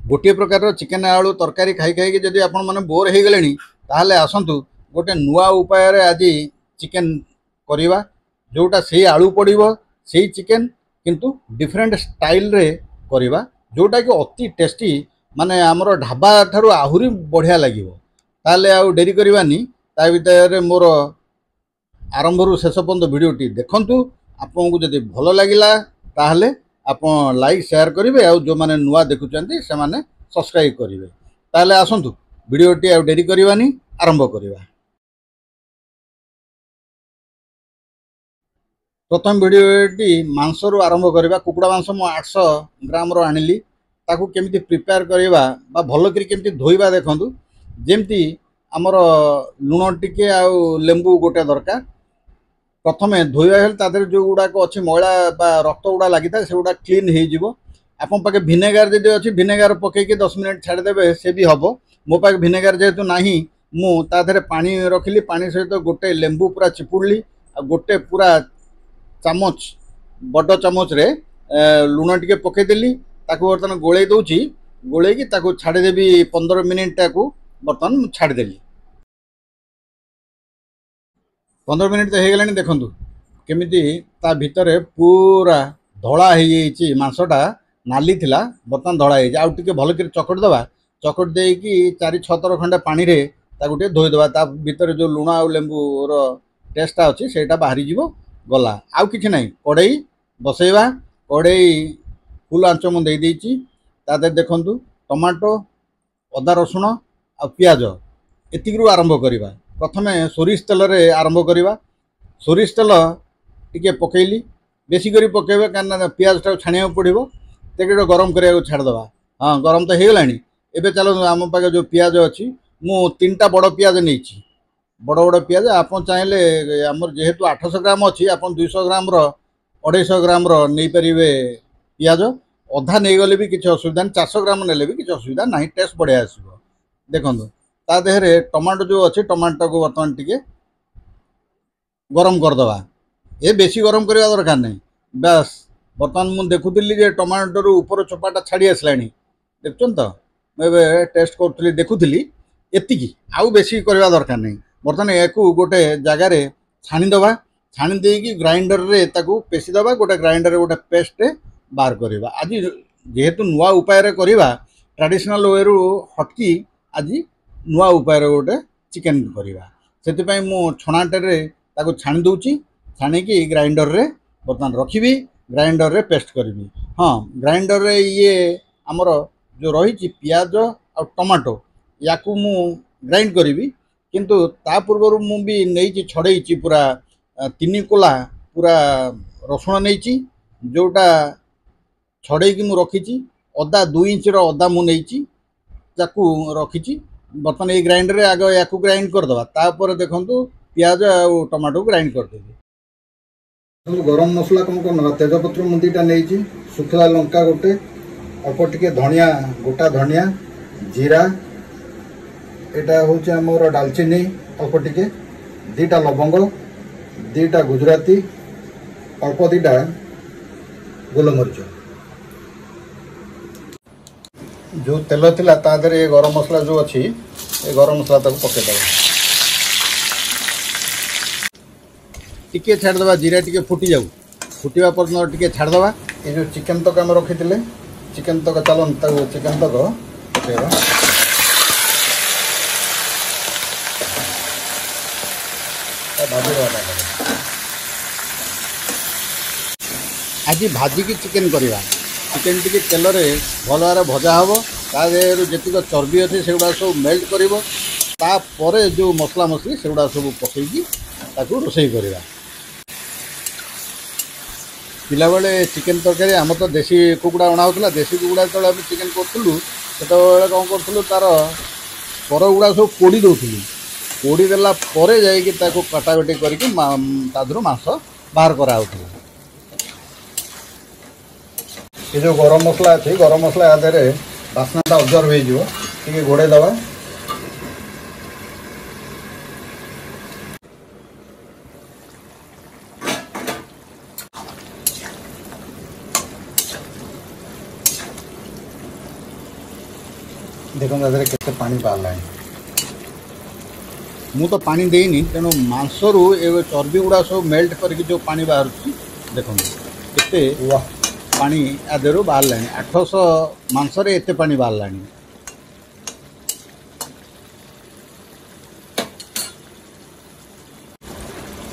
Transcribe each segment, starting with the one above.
गोटे प्रकार चिकेन आलू तरकारी खाई खाई जदि आपण मैंने बोर हो गले ताहले आसतु गोटे नुआ उपाय आज चिकेन करवा जोटा से आलू पड़ो से चिकेन किंतु डिफरेंट स्टाइल रे करवा जोटा कि अति टेस्टी माने आमर ढाबा ठारू आहुरी बढ़िया लगे ताले आउ डेरी करवानी ता भितर मोर आरंभ रु शेष पर्यंत भिडियोटी देखंतु आपको जदि भल लगिला ताहले आपण लाइक शेयर करेंगे आउ जो माने नुआ देखुचंती से माने सब्सक्राइब करेंगे ताहले आसंतु भिडियोटी आउ डेरी करवानी आरंभ करवा। प्रथम भिडियोटी मांस रु आरंभ करवा। कुकुड़ा मांस मु 800 ग्राम रो आनिली ताकू केमिति प्रिपेयर करवा बा भलो करी केमिति धोइबा देखंतु जेमती आमर लुण टिके आउ लेंबू गोटे दरकार। प्रथमे धोइबा हेले तादर जो गुडाक अच्छी मैला बा रक्त गुड़ा लगी था से गुड़ा क्लीन हो आपन पाके भिनेगार जदि अच्छी भिनेगार पकईकि 10 मिनिट छाड़देवे से भी हम। मो पाके भिनेगार जेहेतु नाही मु ताधरे पानी रखिली पानी सहित गोटे लेंबू पूरा चिपुड़ली आ गोटे पूरा चामच बड़ चामच रे लुण टिके पकईदेली ताकू बर्तमान गोले दौची गोलेकी ताकू छाड़देवी 15 मिनिट ताकू बर्तमान छाड़देली। 15 मिनिट तो हो गला देखु केमिति ता भितर पूरा धड़ा हो मांसटा नाली थिला बर्तमान धड़ा हो आउ टिके भल कर चकट दवा चकट देकी 4-6 थर खंडे पानी रे ताकू टिके धोईदवा ता भितर जो लुण आ लेंबू रो टेस्टा अच्छी सेटा बाहरी जीवो गला आउ किछि नाही। कड़ई बसैवा कड़ई फुल आंच मु दे देइची तादे देखंतु टमाटो अदा रसुण आ पियाज एतिकरू आरंभ करवा। प्रथमे सोरिष तेल रे आरंभ करवा। सोरिष तेल टिके पकईली बेसी करी पकेबे कारण पियाज टा छाणिया पड़ो तेके गरम करिया छाड़दवा। हाँ गरम तो हो गलानी। एबे चलो आम पाखे जो पियाज अच्छी मु 3टा बड़ पियाज नहीं बड़ बड़ पियाज आप चाहेले आमर जेहेतु 800 ग्राम अच्छी आप 200 ग्राम 250 ग्राम नहीं पारे पियाज अधा नहीं गले भी किसी असुविधा नहीं 400 ग्राम नेले भी किसी असुविधा ना टेस्ट बढ़िया आसो। देखो ता देहरे टमाटो जो अच्छे टमाटो को बर्तमान टिके गरम करदवा। ये बेसी गरम करवा दरकार नहीं बस बर्तमान मुझे देखुली जे टमाटो ऊपर चोपाटा छाड़ी आसलानी देखुन तो मुझे टेस्ट करी देखुली एतिकी आउ बेसी करवा दरकार नहीं। बर्तमान या गोटे जगार छाणीदवा छाणी देकी ग्राइंडर रे ताकू पेशीदवा गोटे ग्राइंडर रे गोटे पेस्ट बाहर करवा। आज जेहेतु नुआ उपाय करवा ट्रेडिशनल वे रु हटकी आज नुआ उपाय गोटे चिकेन करवा से मु छणाटे ताकू छाणी दूची छाणीकी ग्राइंडर रे बर्तमान रखी ग्राइंडर रे पेस्ट करी। हाँ ग्राइंडर रे ये आमर जो रही पियाज आ टमाटो या मु ग्राइंड करी किंतु ता पूर्व मु भी नहीं छड़े पूरा 3 कोला पूरा रसुण नहीं जोटा छड़े मु रखी अदा 2 इंच अदा मु नहीं रखी। बर्तमान ये ग्राइंडर आग या ग्राइंड करदे तापर देखु पियाज आ टमाटो ग्राइंड करदेवी। गरम मसला कौन कौन तेजपत्र मु 2टा नहीं सुखला लंका गोटे अल्प टिके धनिया गोटा धनिया जीरा एटा होचे हमर दालचीनी अल्प टिके 2टा लवंग 2टा गुजराती अल्प 2टा गोलमरीच जो तेल थिला ता देहरे गरम मसला जो अच्छी ये गरम मसला ताको पकेदवा टिके छाड़दवा जीरा टिके फुटी जाऊ फुटिवा पर्यंत टिके छाड़दवा। ये जो चिकेन तक आम रखी चिकेन तक चलन चिकेन तक पकेवा आज भाजिकी चिकेन करवा। चिकेन टिके तेल रे भल भाव भजा हम तादेह जी चर्बी अच्छे से गुड़ा सब मेल्ट कर जो मसला मसली से गुड़ा सब पकईकी रोसई करवा। पिला बेले चिकेन तरकारी आम तो देसी कुकुड़ा अणा होता देसी कुकुड़ा जो चिकेन करूँ से कौन करूँ तार पर गुड़ा सब पोड़ी दौली पोड़ी देला जाकि काटाकटी करके मांस बाहर कराला। ये जो गरम मसला अच्छी गरम मसला या देहरे बास्नाटा अब्जर्व हो घोड़े दवा। देखो केते पानी बाहर मु तो पानी देनी तेणु मांसरू ए चर्बी गुड़ा सब मेल्ट करके जो पानी बाहर देखो केते पानी आदेर बाहर 800 मांसरे एते पानी बाहर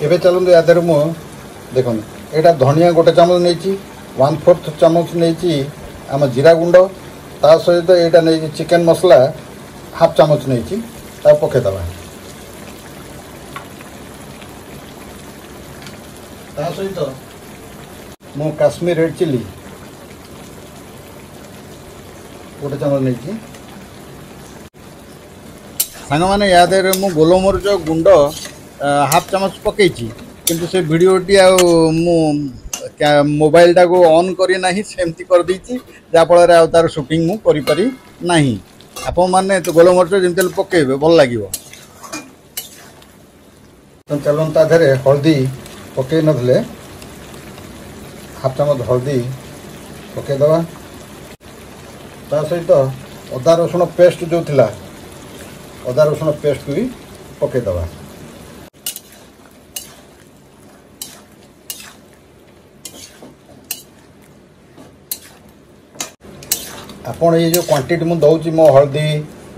एबे चलते यादेर मु देखो यहाँ धनिया गोटे चामच नहीं 1/4 चामच नहीं आम जीरा गुंड ता सहित यहाँ नहीं चिकेन मसला हाफ चामच नहीं पकईदे ता सहित मु काश्मीर रेड चिल्ली गोटे चामच नहीं सांग मैंने याद मु गोलमरीच गुंड हाफ चामच पकई किंतु से वीडियोटी मोबाइल टाको ऑन करी नहीं सेमती कर देछि जाफल तार शूटिंग मु करि पारि नहीं आपण माने तो गोलमरीच जमते पकेबे भल लागिवो तो चलन ता धरे हल्दी पकई नथले हाफ चामच हल्दी पकई दवा ता सहित अदा रसुण पेस्ट जो थिला अदा रसुण पेस्ट भी पकई दवा आपन ये जो क्वांटिटी मु दउची मो हल्दी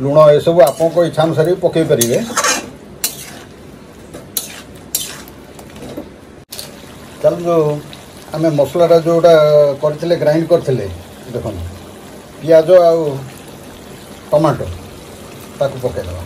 लुण ए सब आपन को इच्छा अनुसार भी पकई परिवे चल जो आमे मसलाटा जोटा करथिले ग्राइंड करथिले देखो पियाज आ टमाटो ताकू पकई दवा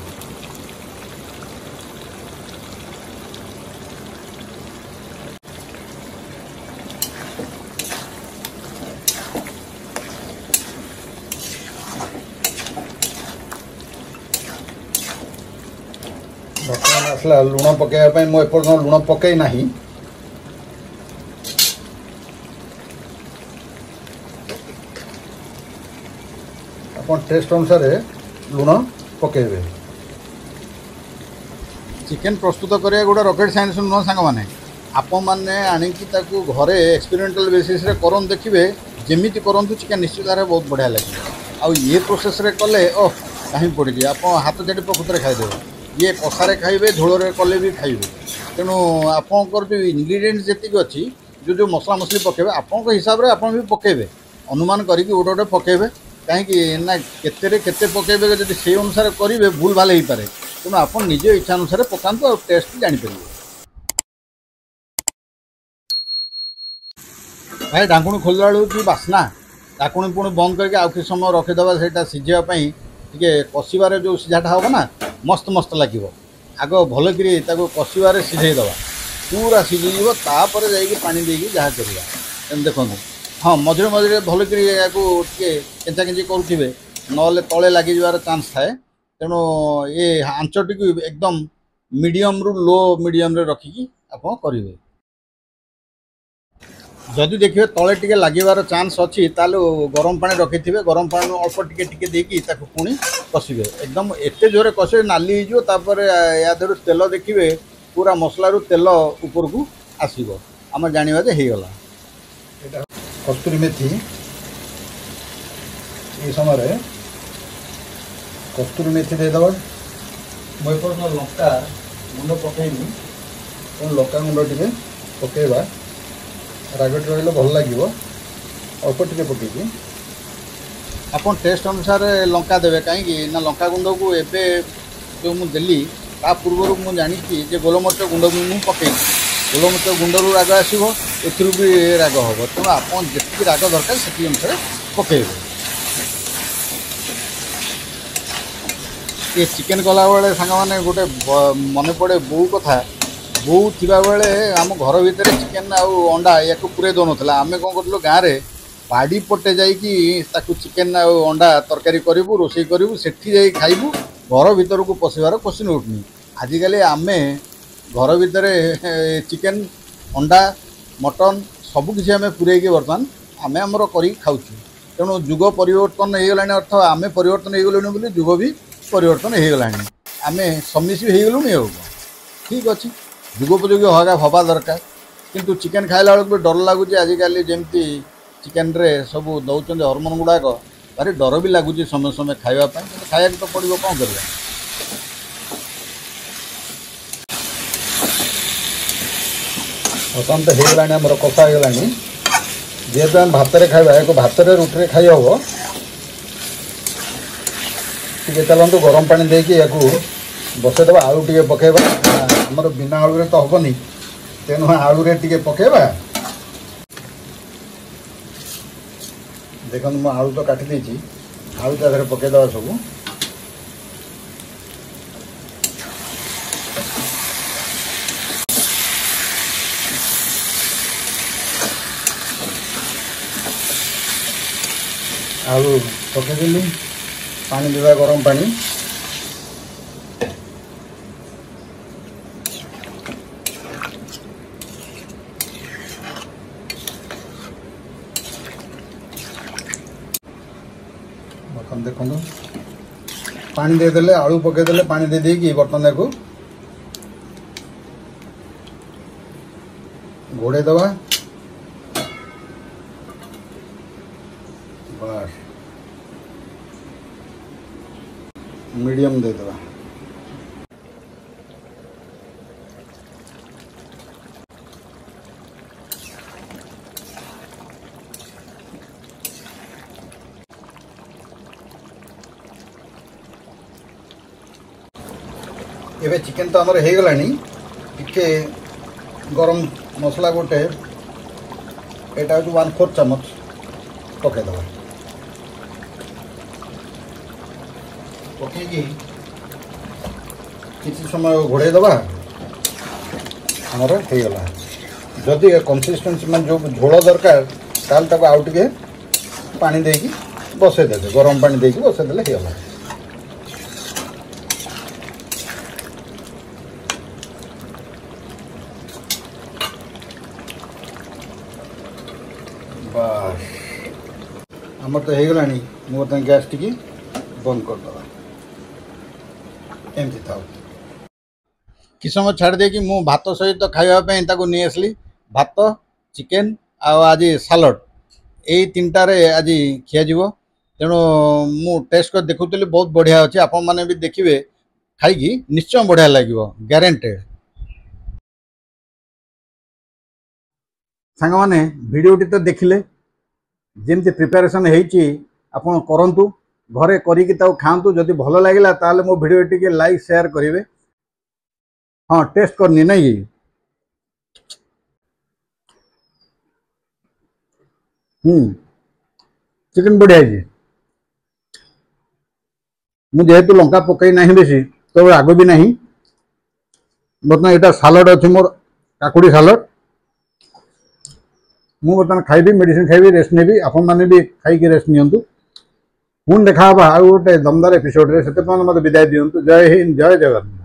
बर्तमान आसला लुण पकड़ा मो एपर्तन लुण पकई ना अपन टेस्ट अनुसार लुण पकेबे चिकेन प्रस्तुत करिया गोटे रॉकेट साइंस नुह सांग मैंने आपण मैंने आणिकी ताकू घरे एक्सपेरिमेंटल बेसिस रे करन देखिबे जेमिति करंतु चिकेन निश्चित भाव बहुत बढ़िया लगे आउ ये प्रोसेस रे कले ओह कहीं पड़ी आप हाथ चाटी प्रकृत खाईदेवे ये कषारे खाइबे झोल कले भी खाइबे तेणु आपंकर जो इनग्रेडिएंट्स जी अच्छी जो जो मसला मसली पकेबे आपन हिसाब से आप भी पकेबे अनुमान करके गोटे गोटे पकेबे कहीं ना केते पकेबे जब से अनुसार करेंगे भूल भाल हो पाए तेणु आप निज इच्छा अनुसार पकातु और टेस्ट जापर भाई ढाकुणी खोलला बेलू बास्ना ढाकुणी पुणी बंद करके आउ कि समय रखीदे से सीझापी टे कषार जो सीझाटा हम ना मस्त मस्त लगे आग भल कि कषार सीझेदे पूरा सीझीज तापर जानी देकी जहाँ करवा देखो हाँ मझे मझे भल कि केंचा केंची करुवे ना तले लगे चान्स थाए तेणु ये आंचटी एकदम मीडियम रु लो मीडियम रे रखिकी आप करेंगे जदि देखिए तले टिके लगे चान्स अच्छी तालो गरम पानी रखी थे गरम पानी अल्प टिके देकी पुणी कषे एकदम एते जोरे कषे नाली होपर या देर तेल देखिए पूरा मसला रू तेल ऊपर को आसो आम जाना जे होगला कस्तूरी मेथी ये समय कस्तूरी मेथी देदेव मुझे लंका गुंड पकईनी लंका गुंड टे पकईवा रागट रही भल लगे अल्प टे पकईकी आप टेस्ट अनुसार लंका देवे कहीं ना लंका गुंड को एबे जो मुझे ता पूर्व मुझे जानी जे गोलमरीच गुंड भी मुझे पकई गोलमरीच गुंड रू राग आसो एथरू भी राग हम तेणु आप जी राग दरकार से अनुसार पकईबे ये चिकेन कला बेले सांग मैंने गोटे मन पड़े बो कथा बो थिबा बेले आम घर भितर चिकेन आउ अंडा या पूरे दौन आम कौन करूँ गाँव में बाड़ी पटे जाकि चिकेन आउ अंडा तरकारी करूँ रोषे करूँ सेठी जा खाइबू घर भीतर को पशिबार क्वेश्चन उठनी आजिकल आम घर भितर चिकेन अंडा मटन सबकिछि आम पूरेकी बर्तमान आम आमर कर खाऊँ तेणु जुग परिवर्तन हो गला अर्थ आम परिवर्तन हो गलुँ बोली जुग भी परिवर्तन हो गला आम सम्मिश्र हो गलुँ ठीक अच्छे जुगोपयोगी हवा दरकार किंतु चिकेन खाइला बेलू भी डर लगुच आजिकल जमती चिकेन रे सब दौरान हरमोन गुड़ाक भारी डर भी लगुच समय समय खावाई खाया तो पड़ो कौन कर बर्तमान तो हो गलानी आमर कषा हो गलानी जेहेतु आम भात खावा एक भात रुटी खाई हम टे चलतु गरम पानी देकी या बसईदे आलू टे पकेबा आमर बिना आलू तो हेनी तेणु आलू टे पकेबा देखो मु आलू तो काटी देछि आलू ता धरे पकेदवा सब आलू पकईदेली पानी देवा गरम पानी बर्तन देखो पानी देदेले आलू पकईदे पानी दे देकी बर्तन को घोड़े दवा बस मीडियम दे दवा एबे चिकेन तो आमर हो गलानी टिके गरम मसला गोटे एटा हूँ 1/4 चामच पकईदवा पकईकी किसी समय घोड़े दवा आमर हो गला जदि कंसिस्टेंसी मान जो झोल दरकार ताल ताको आउ टिके पानी देकी बसईदे गरम पानी देकी बसईदे हो गला बस आमर तो हो गलानी मुझे गैस टी बंद करदे एमती था कि समय छाड़ देकी मु भात सहित खावाई नहीं आसली भात चिकेन आज सालड यही तीनटार आज खिया तेणु मु टेस्ट कर देखुली बहुत बढ़िया अच्छे आपण मैंने भी देखिए खाई निश्चय बढ़िया लगे ग्यारंटेड सांग मैंने भिडियोटी तो देखिले जमती प्रिपेरेसन होती आपड़ करूँ घरे करिकी खातु जदि भल लगे ताल मो भिडियो टी लाइक शेयर करेंगे हाँ टेस्ट करनी नहीं चिकेन बढ़िया मुझे लंका पकई ना बेसी तो आग भी नहीं बर्तमान यहाँ सालड अच्छे मोर काकुड़ी सालड मु बर्तमान खाइबी मेडिसिन खाइबी रेस्ट नेबी आपण माने भी खाई रेस्ट नियंतु पुन देखा आउ गोटे दमदार एपिसोड रे सेते मते विदाय दियंतु जय हिंद जय जगन्नाथ।